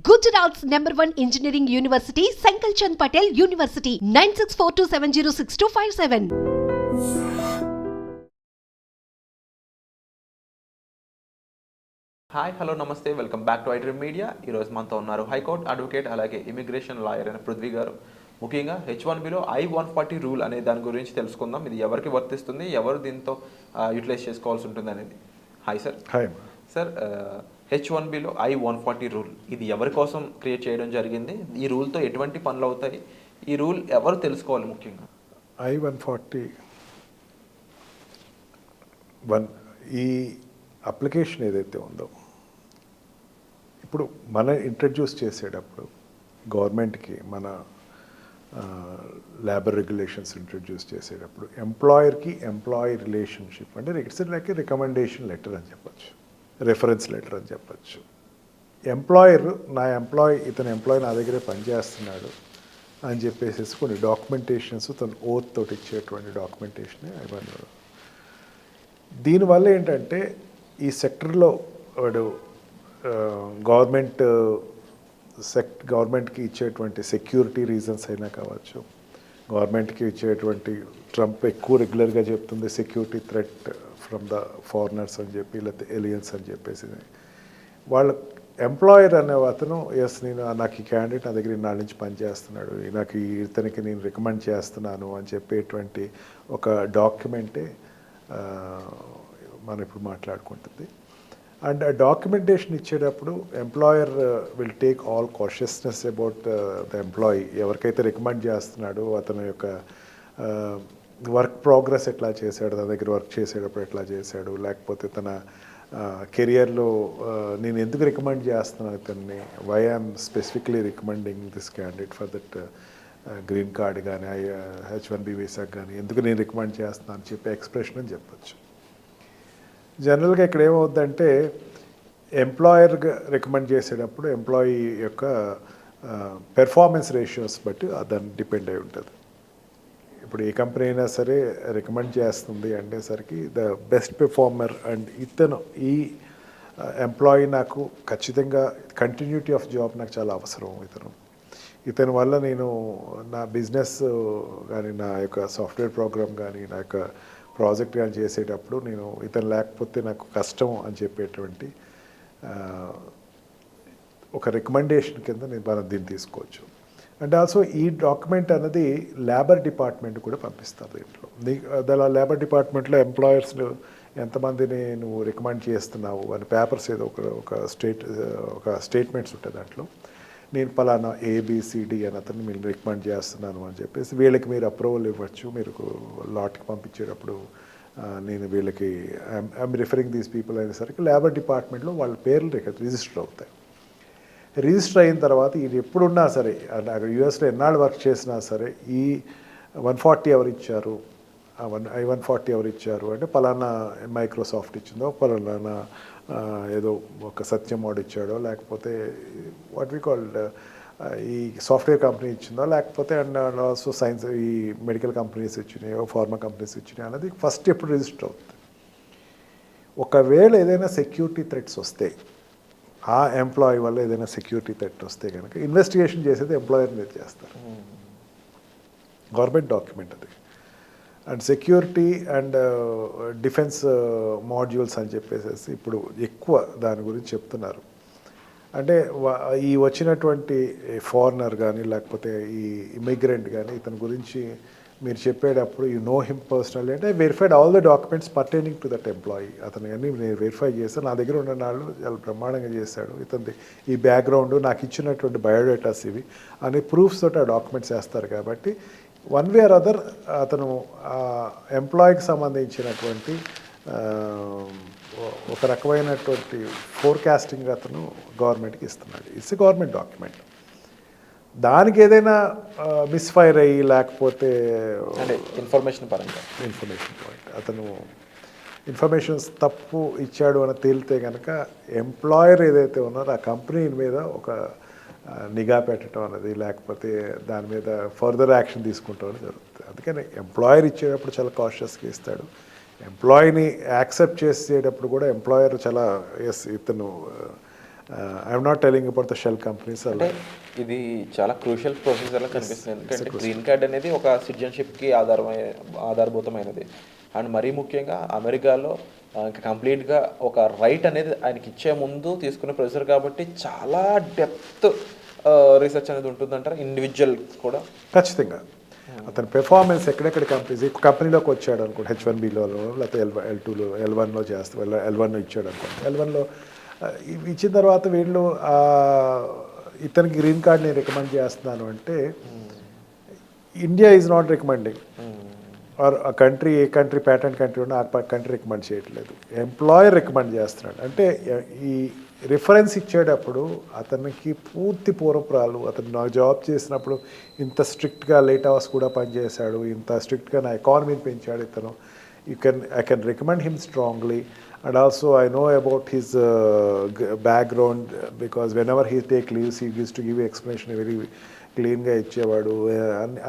Gujarat's #1 engineering university, Sankalchand Patel University, 9642706257. Hi hello నమస్తే welcome back to iDream media. ఈరోజు మనతో ఉన్నారు high court advocate అలాగే ఇమిగ్రేషన్ లాయర్ అయిన పృథ్వీ గారు. ముఖ్యంగా H1Bలో I-140 రూల్ అనే దాని గురించి తెలుసుకుందాం. ఇది ఎవరికి వర్తిస్తుంది, ఎవరు దీంతో యూటిలైజ్ చేసుకోవాల్సి ఉంటుంది అనేది. Hi sir. హాయ్ సార్, H1Bలో I-140 రూల్ ఇది ఎవరి కోసం క్రియేట్ చేయడం జరిగింది? ఈ రూల్తో ఎటువంటి పనులు అవుతాయి? ఈ రూల్ ఎవరు తెలుసుకోవాలి ముఖ్యంగా? I-140 ఈ అప్లికేషన్ ఏదైతే ఉందో ఇప్పుడు మనం ఇంట్రడ్యూస్ చేసేటప్పుడు గవర్నమెంట్కి మన లేబర్ రెగ్యులేషన్స్ ఇంట్రడ్యూస్ చేసేటప్పుడు ఎంప్లాయర్కి ఎంప్లాయీ రిలేషన్షిప్ అంటే ఇట్స్ లైక్ రికమెండేషన్ లెటర్ అని చెప్పచ్చు, రెఫరెన్స్ లెటర్ అని చెప్పచ్చు. ఎంప్లాయర్ ఇతని ఎంప్లాయీ నా దగ్గరే పనిచేస్తున్నాడు అని చెప్పేసి కొన్ని డాక్యుమెంటేషన్స్ తను ఓత్ తోటి ఇచ్చేటువంటి డాక్యుమెంటేషన్ I-140. దీనివల్ల ఏంటంటే ఈ సెక్టర్లో వాడు గవర్నమెంట్కి ఇచ్చేటువంటి సెక్యూరిటీ రీజన్స్ అయినా కావచ్చు, గవర్నమెంట్కి ఇచ్చేటువంటి ట్రంప్ ఎక్కువ రెగ్యులర్గా చెప్తుంది security threat from the foreigners అని చెప్పి, లేకపోతే ఎలియన్స్ అని చెప్పేసి వాళ్ళ ఎంప్లాయర్ అనే అతను నాకు ఈ క్యాండిడేట్ నా దగ్గర నాలుగు నుంచి పనిచేస్తున్నాడు, నాకు ఇతనికి నేను రికమెండ్ చేస్తున్నాను అని చెప్పేటువంటి ఒక డాక్యుమెంటే మనం ఇప్పుడు మాట్లాడుకుంటుంది. అండ్ ఆ డాక్యుమెంటేషన్ ఇచ్చేటప్పుడు employer will take all కాషియస్నెస్ about the employee. ఎవరికైతే రికమెండ్ చేస్తున్నాడో అతని యొక్క వర్క్ ప్రోగ్రెస్ ఎట్లా చేశాడు, తన దగ్గర వర్క్ చేసేటప్పుడు ఎట్లా చేశాడు, లేకపోతే తన కెరియర్లో నేను ఎందుకు రికమెండ్ చేస్తున్నాను ఇతన్ని, why I'm specifically recommending this candidate for that green card కానీ H1B వీసాకి కానీ ఎందుకు నేను రికమెండ్ చేస్తున్నాను అని చెప్పి ఎక్స్ప్రెషన్ అని చెప్పచ్చు. జనరల్గా ఇక్కడ ఏమవుద్దంటే ఎంప్లాయర్గా రికమెండ్ చేసేటప్పుడు ఎంప్లాయీ యొక్క పెర్ఫార్మెన్స్ రేషియోస్ బట్టి దాన్ని డిపెండ్ అయి ఉంటుంది. ఇప్పుడు ఏ కంపెనీ అయినా సరే రికమెండ్ చేస్తుంది అంటేసరికి ద బెస్ట్ పెర్ఫార్మర్ అండ్ ఈ ఎంప్లాయీ నాకు ఖచ్చితంగా కంటిన్యూటీ ఆఫ్ జాబ్ నాకు చాలా అవసరం. ఇతని వల్ల నేను నా బిజినెస్ కానీ, నా యొక్క సాఫ్ట్వేర్ ప్రోగ్రామ్ కానీ, నా యొక్క ప్రాజెక్ట్ కానీ చేసేటప్పుడు నేను ఇతను లేకపోతే నాకు కష్టం అని చెప్పేటువంటి ఒక రికమెండేషన్ కింద మనం దీన్ని తీసుకోవచ్చు. అండ్ ఆల్సో ఈ డాక్యుమెంట్ అనేది లేబర్ డిపార్ట్మెంట్ కూడా పంపిస్తారు. దీంట్లో లేబర్ డిపార్ట్మెంట్లో ఎంప్లాయర్స్ ఎంతమందిని నువ్వు రికమెండ్ చేస్తున్నావు అని పేపర్స్ ఏదో ఒక స్టేట్మెంట్స్ ఉంటుంది. దాంట్లో నేను పలానా ABCD అని అతన్ని మీరు రికమెండ్ చేస్తున్నాను అని చెప్పేసి వీళ్ళకి మీరు అప్రూవల్ ఇవ్వచ్చు. మీరు లాట్కి పంపించేటప్పుడు నేను వీళ్ళకి ఐఎమ్ రిఫరింగ్ దీస్ పీపుల్ అనేసరికి లేబర్ డిపార్ట్మెంట్లో వాళ్ళ పేర్లు రిజిస్టర్ అవుతాయి. రిజిస్టర్ అయిన తర్వాత ఇది ఎప్పుడున్నా సరే, అంటే అక్కడ యూఎస్లో ఎన్నాళ్ళు వర్క్ చేసినా సరే ఈ 140 ఎవరు ఇచ్చారు, I-140 ఎవరు ఇచ్చారు అంటే పలానా మైక్రోసాఫ్ట్ ఇచ్చిందో, పలానా ఏదో ఒక సత్యం వాడు ఇచ్చాడో, లేకపోతే వాట్ వి కాల్డ్ ఈ సాఫ్ట్వేర్ కంపెనీ ఇచ్చిందో, లేకపోతే అండ్ ఆల్సో సైన్స్ ఈ మెడికల్ కంపెనీస్ ఇచ్చినాయో, ఫార్మా కంపెనీస్ ఇచ్చినాయో అనేది ఫస్ట్ ఎప్పుడు రిజిస్టర్ అవుతుంది. ఒకవేళ ఏదైనా సెక్యూరిటీ థ్రెట్స్ వస్తే, ఆ ఎంప్లాయీ వల్ల ఏదైనా సెక్యూరిటీ థ్రెట్ వస్తే కనుక ఇన్వెస్టిగేషన్ చేసేది ఎంప్లాయర్ మీద చేస్తారు. గవర్నమెంట్ డాక్యుమెంట్ అది. And security and defence modules అని చెప్పేసి ఇప్పుడు ఎక్కువ దాని గురించి చెప్తున్నారు. అంటే ఈ వచ్చినటువంటి ఫారినర్ కానీ, లేకపోతే ఈ ఇమిగ్రెంట్ కానీ ఇతని గురించి మీరు చెప్పేటప్పుడు యూ నో హిమ్ పర్సనల్లీ అంటే verified all the documents pertaining to that employee. అతను అన్నీ నేను వెరిఫై చేస్తాను, నా దగ్గర ఉన్న నాళ్ళు చాలా బ్రహ్మాండంగా చేశాడు, ఇతని ఈ బ్యాక్గ్రౌండ్ నాకు ఇచ్చినటువంటి బయోడేటాస్ ఇవి అనే ప్రూఫ్స్ తోటి ఆ డాక్యుమెంట్స్ వేస్తారు. కాబట్టి వన్ వే ఆర్ అదర్ అతను ఎంప్లాయీకి సంబంధించినటువంటి ఒక రకమైనటువంటి ఫోర్కాస్టింగ్ అతను గవర్నమెంట్కి ఇస్తున్నాడు. It's government document. దానికి ఏదైనా మిస్ఫైర్ అయ్యి లేకపోతే ఇన్ఫర్మేషన్ పాయింట్ అతను ఇన్ఫర్మేషన్స్ తప్పు ఇచ్చాడు అని తేలితే కనుక ఎంప్లాయర్ ఏదైతే ఉన్నారో ఆ కంపెనీ మీద ఒక నిఘా పెట్టడం అనేది, లేకపోతే దాని మీద ఫర్దర్ యాక్షన్ తీసుకుంటాం అనేది జరుగుతుంది. అందుకని ఎంప్లాయర్ ఇచ్చేటప్పుడు చాలా కాషియస్గా ఇస్తాడు. ఎంప్లాయీని యాక్సెప్ట్ చేసేటప్పుడు కూడా ఎంప్లాయర్ చాలా ఇతను I'm not telling about the shell companies. అంటే ఇది చాలా క్రూషియల్ ప్రొసీజర్లా కనిపిస్తుంది, ఎందుకంటే గ్రీన్ కార్డ్ అనేది ఒక సిటిజన్షిప్కి ఆధారభూతమైనది. అండ్ మరీ ముఖ్యంగా అమెరికాలో కంప్లీట్గా ఒక రైట్ అనేది ఆయనకి ఇచ్చే ముందు తీసుకునే ప్రొసీజర్ కాబట్టి చాలా డెప్త్ రీసెర్చ్ అనేది ఉంటుందంటారు ఇండివిజువల్ కూడా. ఖచ్చితంగా అతని పెర్ఫార్మెన్స్ ఎక్కడెక్కడ కంపెనీలోకి వచ్చాడు అనుకోండి, H1Bలో లేకపోతే L2లో L1లో చేస్తాడు, L1 ఇచ్చాడు అనుకోండి. L1లో ఇచ్చిన తర్వాత వీళ్ళు ఇతనికి గ్రీన్ కార్డ్ని రికమెండ్ చేస్తున్నాను అంటే India is not recommending, or ఆ కంట్రీ ఏ కంట్రీ ప్యాటర్న్ కంట్రీ ఉన్నా ఆ కంట్రీ రికమెండ్ చేయట్లేదు, ఎంప్లాయర్ రికమెండ్ చేస్తున్నాడు. అంటే ఈ రిఫరెన్స్ ఇచ్చేటప్పుడు అతనికి పూర్తి పూర్వపురాలు, అతను నాకు జాబ్ చేసినప్పుడు ఇంత స్ట్రిక్ట్గా లేట్ అవర్స్ కూడా పనిచేశాడు, ఇంత స్ట్రిక్ట్గా నా ఎకానమీని పెంచాడు ఇతను, I can recommend him strongly. And also I know about his background, because whenever he take leaves he used to give explanation very క్లీన్గా ఇచ్చేవాడు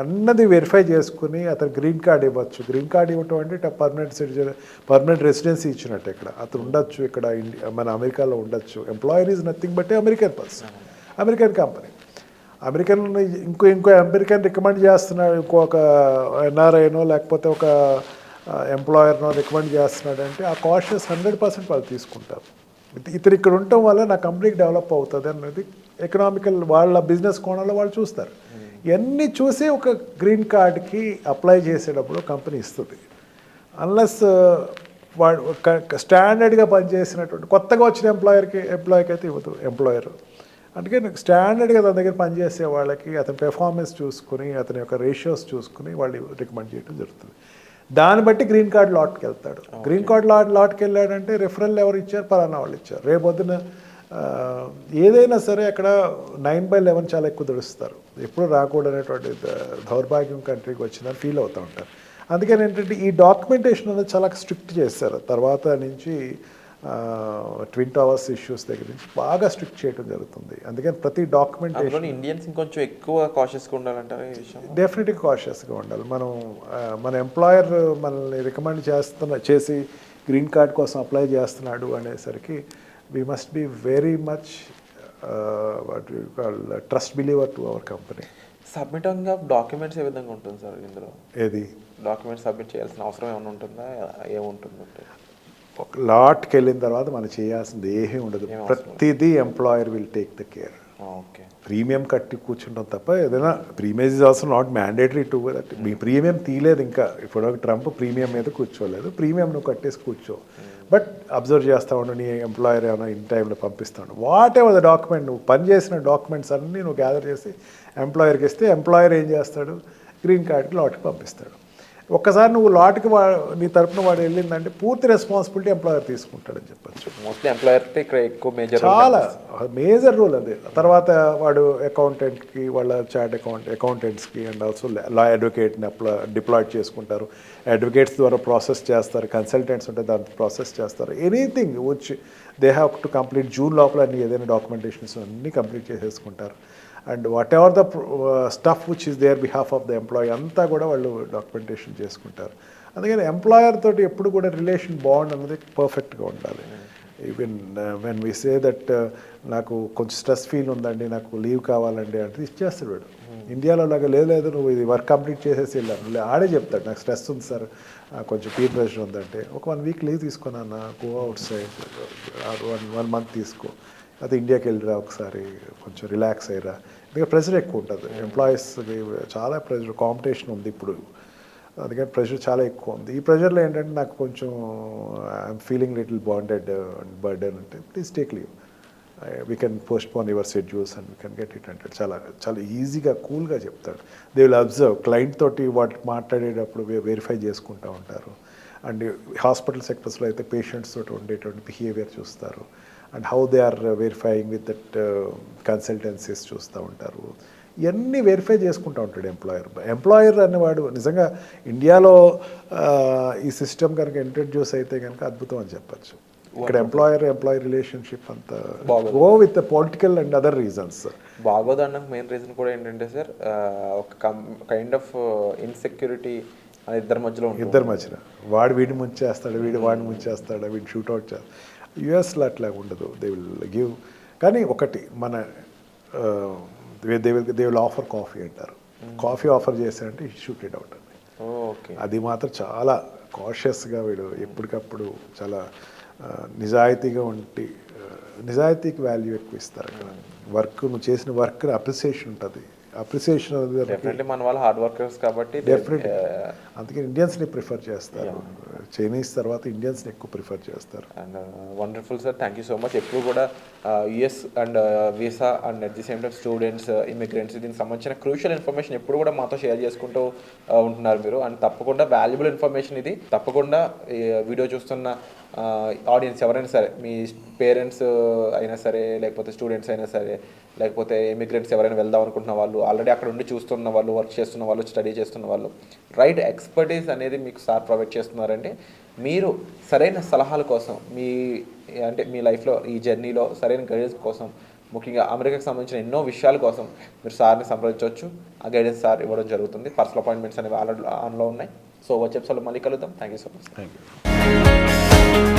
అన్నది వెరిఫై చేసుకుని అతను గ్రీన్ కార్డ్ ఇవ్వచ్చు. గ్రీన్ కార్డ్ ఇవ్వటం అంటే పర్మనెంట్ రెసిడెన్సీ ఇచ్చినట్టు. ఇక్కడ అతను ఉండొచ్చు, ఇక్కడ మన అమెరికాలో ఉండొచ్చు. Employer is nothing but American person, American company, American ఇంకో అమెరికన్ రికమెండ్ చేస్తున్నాడు, ఇంకొక ఎన్ఆర్ఐనో లేకపోతే ఒక ఎంప్లాయర్నో రికమెండ్ చేస్తున్నాడంటే ఆ కాషియస్ 100% వాళ్ళు తీసుకుంటారు. ఇతను ఇక్కడ ఉండటం వల్ల నా కంపెనీకి డెవలప్ అవుతుంది అనేది ఎకనామికల్ వాళ్ళ బిజినెస్ కోణంలో వాళ్ళు చూస్తారు. ఇవన్నీ చూసి ఒక గ్రీన్ కార్డ్కి అప్లై చేసేటప్పుడు కంపెనీ ఇస్తుంది. అన్లెస్ వాడు స్టాండర్డ్గా పనిచేసినటువంటి కొత్తగా వచ్చిన ఎంప్లాయీకి అయితే ఇవ్వదు ఎంప్లాయర్. అందుకే స్టాండర్డ్గా తన దగ్గర పనిచేసే వాళ్ళకి అతని పెర్ఫార్మెన్స్ చూసుకుని అతని యొక్క రేషియోస్ చూసుకుని వాళ్ళు రికమెండ్ చేయడం జరుగుతుంది. దాన్ని బట్టి గ్రీన్ కార్డ్ లాట్కి వెళ్తాడు. గ్రీన్ కార్డ్ లాట్కి వెళ్ళాడంటే రెఫరల్ ఎవరు ఇచ్చారు, పలానా వాళ్ళు ఇచ్చారు. రేపొద్దున ఏదైనా సరే అక్కడ 9/11 చాలా ఎక్కువ దుడుస్తారు. ఎప్పుడు రాకూడనేటువంటి దౌర్భాగ్యం కంట్రీకి వచ్చిందని ఫీల్ అవుతూ ఉంటారు. అందుకని ఏంటంటే ఈ డాక్యుమెంటేషన్ అనేది చాలా స్ట్రిక్ట్ చేస్తారు. తర్వాత నుంచి ట్విన్ టవర్స్ ఇష్యూస్ దగ్గర నుంచి బాగా స్ట్రిక్ట్ చేయడం జరుగుతుంది. అందుకని ప్రతి డాక్యుమెంటేషన్ ఇండియన్స్ ఇంకొంచెం ఎక్కువ కాషియస్గా ఉండాలంటారు. డెఫినెట్గా కాషియస్గా ఉండాలి. మన ఎంప్లాయర్ మనల్ని రికమెండ్ చేసి గ్రీన్ కార్డ్ కోసం అప్లై చేస్తున్నాడు అనేసరికి we must be very much what you call trust believer to our company. Submitting of documents ఏ విధంగా ఉంటుంది సార్ ఇందులో? ఏది డాక్యుమెంట్స్ సబ్మిట్ చేయాల్సిన అవసరం ఏమైనా ఉంటుందా, ఏముంటుంది? ఒక లాట్కి వెళ్ళిన తర్వాత మనం చేయాల్సింది ఏమీ ఉండదు. ప్రతిదీ employer will take the care. Okay, premium కట్టి కూర్చుంటాం తప్ప ఏదైనా premium is also not mandatory to that. Me premium తీయలేదు ఇంకా, ఇప్పుడు ట్రంప్ ప్రీమియం మీద కూర్చోలేదు, ప్రీమియం నువ్వు కట్టేసి కూర్చో. బట్ అబ్జర్వ్ చేస్తూ ఉండు, నీ ఎంప్లాయర్ ఏమైనా ఇన్ టైంలో పంపిస్తాడు. వాట్ ఎవర్ ద డాక్యుమెంట్, నువ్వు పనిచేసిన డాక్యుమెంట్స్ అన్నీ నువ్వు గ్యాదర్ చేసి ఎంప్లాయర్కి ఇస్తే ఎంప్లాయర్ ఏం చేస్తాడు, గ్రీన్ కార్డ్కి లాట్కి పంపిస్తాడు. ఒక్కసారి నువ్వు లాట్కి నీ తరపున వాడు వెళ్ళిందంటే పూర్తి రెస్పాన్సిబిలిటీ ఎంప్లాయర్ తీసుకుంటాడని చెప్పచ్చు. మోస్ట్లీ ఎంప్లాయర్ ఇక్కడ ఎక్కువ చాలా మేజర్ రూల్ అది. తర్వాత వాడు అకౌంటెంట్కి, వాళ్ళ చార్ట్ అకౌంటెంట్స్కి అండ్ ఆల్సో లా అడ్వకేట్ని డిప్లాయ్ చేసుకుంటారు. అడ్వకేట్స్ ద్వారా ప్రాసెస్ చేస్తారు, కన్సల్టెంట్స్ ఉంటే దాంతో ప్రాసెస్ చేస్తారు. Anything which they have to complete June లోపల అన్ని ఏదైనా డాక్యుమెంటేషన్స్ అన్నీ కంప్లీట్ చేసేసుకుంటారు. And what the stuff which is there behalf of the employee అంతా కూడా వాళ్ళు డాక్యుమెంటేషన్ చేసుకుంటారు. అందుకని ఎంప్లాయర్ తోటి ఎప్పుడు కూడా రిలేషన్ బాండ్ అనేది పర్ఫెక్ట్గా ఉండాలి. Even when we say that నాకు కొంచెం స్ట్రెస్ ఫీల్ ఉందండి, నాకు లీవ్ కావాలండి అంటే ఇచ్చేస్తాడు వాడు. ఇండియాలో లాగా లేదు నువ్వు ఇది వర్క్ కంప్లీట్ చేసేసి వెళ్ళాను, ఆడే చెప్తాడు నాకు స్ట్రెస్ ఉంది సార్, కొంచెం పీర్ ప్రెషర్ ఉందంటే ఒక 1 వీక్ లీవ్ తీసుకున్నాను, గో అవుట్ సైడ్ 1 మంత్ తీసుకో, అది ఇండియాకి వెళ్ళిరా ఒకసారి, కొంచెం రిలాక్స్ అయ్యిరా. ఎందుకంటే ప్రెషర్ ఎక్కువ ఉంటుంది ఎంప్లాయీస్కి, చాలా ప్రెషర్, కాంపిటీషన్ ఉంది ఇప్పుడు, అందుకని ప్రెషర్ చాలా ఎక్కువ ఉంది. ఈ ప్రెషర్లో ఏంటంటే నాకు కొంచెం I'm feeling little bonded and burden అంటే please take leave, we can postpone your schedules and we can get it అంటే చాలా చాలా ఈజీగా కూల్గా చెప్తాడు. దే విల్ అబ్జర్వ్, క్లయింట్ తోటి వాటి మాట్లాడేటప్పుడు వెరిఫై చేసుకుంటూ ఉంటారు. అండ్ హాస్పిటల్ సెక్టర్స్లో అయితే పేషెంట్స్ తోటి ఉండేటువంటి బిహేవియర్ చూస్తారు. And how they are verifying with that consultancies చూస్తూ ఉంటారు. ఇవన్నీ వెరిఫై చేసుకుంటూ ఉంటాడు ఎంప్లాయర్ అనేవాడు. నిజంగా ఇండియాలో ఈ సిస్టమ్ కనుక ఇంట్రడ్యూస్ అయితే కనుక అద్భుతం అని చెప్పచ్చు. ఇక్కడ ఎంప్లాయీ రిలేషన్షిప్ అంతా go with political and other reasons బాగోదనడానికి మెయిన్ రీజన్ కూడా ఏంటంటే సార్, ఒక కైండ్ ఆఫ్ ఇన్సెక్యూరిటీ ఇద్దరి మధ్యన వాడు వీడిని ముంచేస్తాడు, వీడు వాడిని ముంచేస్తాడు, వీడు షూట్అవుట్ చేస్తాడు. యుఎస్లో అట్లా ఉండదు. దే విల్ గివ్ కానీ ఒకటి మన దే విల్ ఆఫర్ కాఫీ అంటారు. కాఫీ ఆఫర్ చేశారంటే షూట్ ఇట్ అవుట్ అండి. ఓకే. అది మాత్రం చాలా కాషియస్గా వీడు ఎప్పటికప్పుడు చాలా నిజాయితీగా ఉండి నిజాయితీకి వాల్యూ ఎక్కువ ఇస్తారు అక్కడ. వర్క్ నువ్వు చేసిన వర్క్ అప్రిసియేషన్ ఉంటుంది. అప్రిసియేషన్ అనేది డెఫినెట్లీ మన వాళ్ళు హార్డ్ వర్కర్స్ కాబట్టి డెఫినెట్. అందుకే ఇండియన్స్ని ప్రిఫర్ చేస్తారు. చైనీస్ తర్వాత ఇండియన్స్ని ఎక్కువ ప్రిఫర్ చేస్తారు. And wonderful sir, thank you so much. ఎప్పుడు కూడా US and visa and at the same time students, immigrants దీనికి సంబంధించిన క్రూషియల్ ఇన్ఫర్మేషన్ ఎప్పుడు కూడా మాతో షేర్ చేసుకుంటూ ఉంటున్నారు మీరు. అండ్ తప్పకుండా వాల్యుబుల్ ఇన్ఫర్మేషన్ ఇది. తప్పకుండా ఈ వీడియో చూస్తున్న ఆడియన్స్ ఎవరైనా సరే, మీ పేరెంట్స్ అయినా సరే, లేకపోతే స్టూడెంట్స్ అయినా సరే, లేకపోతే ఇమిగ్రెంట్స్ ఎవరైనా వెళ్దాం అనుకుంటున్న వాళ్ళు, ఆల్రెడీ అక్కడ ఉండి చూస్తున్న వాళ్ళు, వర్క్ చేస్తున్న వాళ్ళు, స్టడీ చేస్తున్న వాళ్ళు, రైట్ ఎక్స్పర్టీస్ అనేది మీకు సార్ ప్రొవైడ్ చేస్తున్నారండి. మీరు సరైన సలహాల కోసం మీ లైఫ్లో ఈ జర్నీలో సరైన గైడెన్స్ కోసం, ముఖ్యంగా అమెరికాకి సంబంధించిన ఎన్నో విషయాల కోసం మీరు సార్ని సంప్రదించవచ్చు. ఆ గైడెన్స్ సార్ ఇవ్వడం జరుగుతుంది. పర్సనల్ అపాయింట్మెంట్స్ అనేవి ఆల్రెడీ ఆన్లో ఉన్నాయి. సో వచ్చే ఎపిసోడ్లో మళ్ళీ కలుద్దాం. Thank you so much. Thank you.